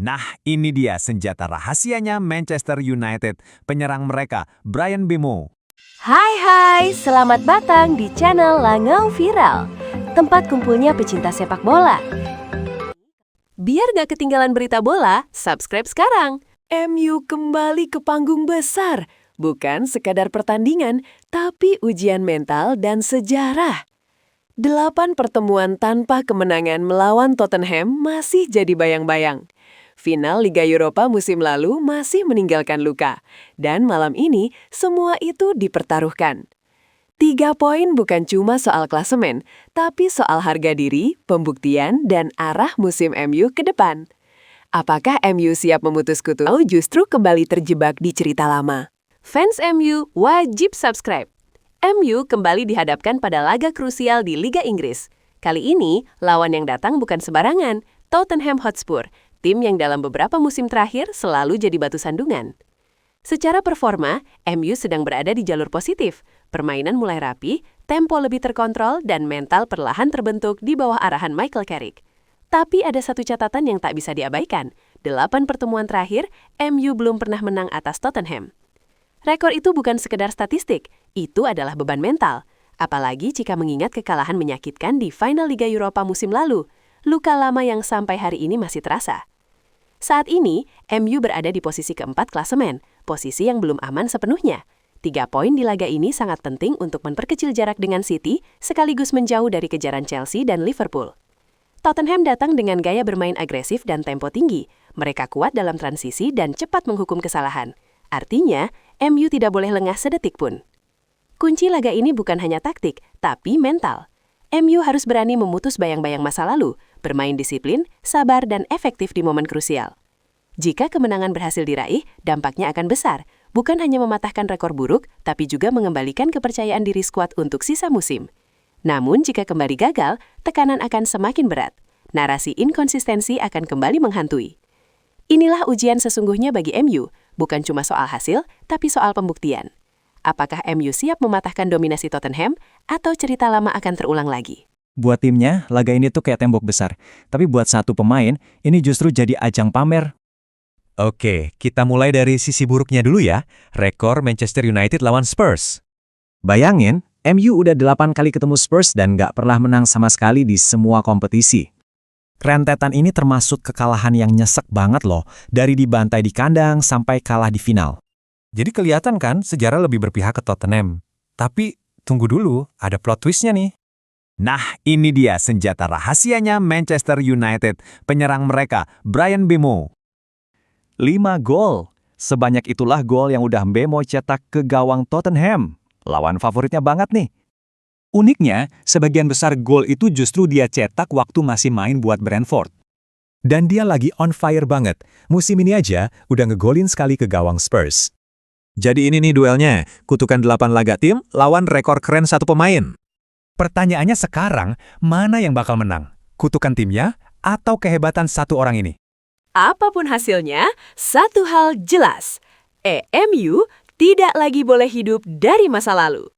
Nah, ini dia senjata rahasianya Manchester United, penyerang mereka, Bryan Mbeumo. Hai, selamat datang di channel Langau Viral, tempat kumpulnya pecinta sepak bola. Biar gak ketinggalan berita bola, subscribe sekarang. MU kembali ke panggung besar, bukan sekadar pertandingan, tapi ujian mental dan sejarah. 8 pertemuan tanpa kemenangan melawan Tottenham masih jadi bayang-bayang. Final Liga Eropa musim lalu masih meninggalkan luka, dan malam ini semua itu dipertaruhkan. 3 poin bukan cuma soal klasemen, tapi soal harga diri, pembuktian, dan arah musim MU ke depan. Apakah MU siap memutus kutu atau justru kembali terjebak di cerita lama? Fans MU wajib subscribe. MU kembali dihadapkan pada laga krusial di Liga Inggris. Kali ini, lawan yang datang bukan sembarangan, Tottenham Hotspur, tim yang dalam beberapa musim terakhir selalu jadi batu sandungan. Secara performa, MU sedang berada di jalur positif. Permainan mulai rapi, tempo lebih terkontrol, dan mental perlahan terbentuk di bawah arahan Michael Carrick. Tapi ada satu catatan yang tak bisa diabaikan. 8 pertemuan terakhir, MU belum pernah menang atas Tottenham. Rekor itu bukan sekedar statistik, itu adalah beban mental. Apalagi jika mengingat kekalahan menyakitkan di final Liga Eropa musim lalu. Luka lama yang sampai hari ini masih terasa. Saat ini, MU berada di posisi keempat klasemen, posisi yang belum aman sepenuhnya. 3 poin di laga ini sangat penting untuk memperkecil jarak dengan City, sekaligus menjauh dari kejaran Chelsea dan Liverpool. Tottenham datang dengan gaya bermain agresif dan tempo tinggi. Mereka kuat dalam transisi dan cepat menghukum kesalahan. Artinya, MU tidak boleh lengah sedetik pun. Kunci laga ini bukan hanya taktik, tapi mental. MU harus berani memutus bayang-bayang masa lalu, bermain disiplin, sabar, dan efektif di momen krusial. Jika kemenangan berhasil diraih, dampaknya akan besar, bukan hanya mematahkan rekor buruk, tapi juga mengembalikan kepercayaan diri skuad untuk sisa musim. Namun, jika kembali gagal, tekanan akan semakin berat. Narasi inkonsistensi akan kembali menghantui. Inilah ujian sesungguhnya bagi MU, bukan cuma soal hasil, tapi soal pembuktian. Apakah MU siap mematahkan dominasi Tottenham, atau cerita lama akan terulang lagi? Buat timnya, laga ini tuh kayak tembok besar. Tapi buat satu pemain, ini justru jadi ajang pamer. Oke, kita mulai dari sisi buruknya dulu ya. Rekor Manchester United lawan Spurs. Bayangin, MU udah 8 kali ketemu Spurs dan nggak pernah menang sama sekali di semua kompetisi. Rentetan ini termasuk kekalahan yang nyesek banget loh, dari dibantai di kandang sampai kalah di final. Jadi kelihatan kan sejarah lebih berpihak ke Tottenham. Tapi tunggu dulu, ada plot twistnya nih. Nah, ini dia senjata rahasianya Manchester United, penyerang mereka, Bryan Mbeumo. 5 gol. Sebanyak itulah gol yang udah Mbeumo cetak ke gawang Tottenham. Lawan favoritnya banget nih. Uniknya, sebagian besar gol itu justru dia cetak waktu masih main buat Brentford. Dan dia lagi on fire banget. Musim ini aja udah ngegolin sekali ke gawang Spurs. Jadi ini nih duelnya, kutukan 8 laga tim lawan rekor keren satu pemain. Pertanyaannya sekarang, mana yang bakal menang? Kutukan timnya atau kehebatan satu orang ini? Apapun hasilnya, satu hal jelas. MU tidak lagi boleh hidup dari masa lalu.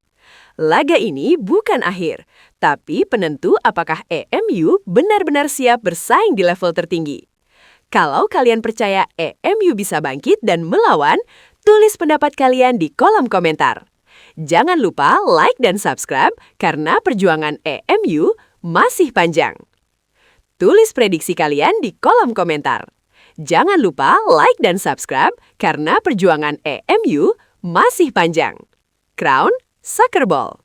Laga ini bukan akhir, tapi penentu apakah MU benar-benar siap bersaing di level tertinggi. Kalau kalian percaya MU bisa bangkit dan melawan, tulis pendapat kalian di kolom komentar. Jangan lupa like dan subscribe karena perjuangan MU masih panjang. Tulis prediksi kalian di kolom komentar. Jangan lupa like dan subscribe karena perjuangan MU masih panjang. Crown Soccer Ball.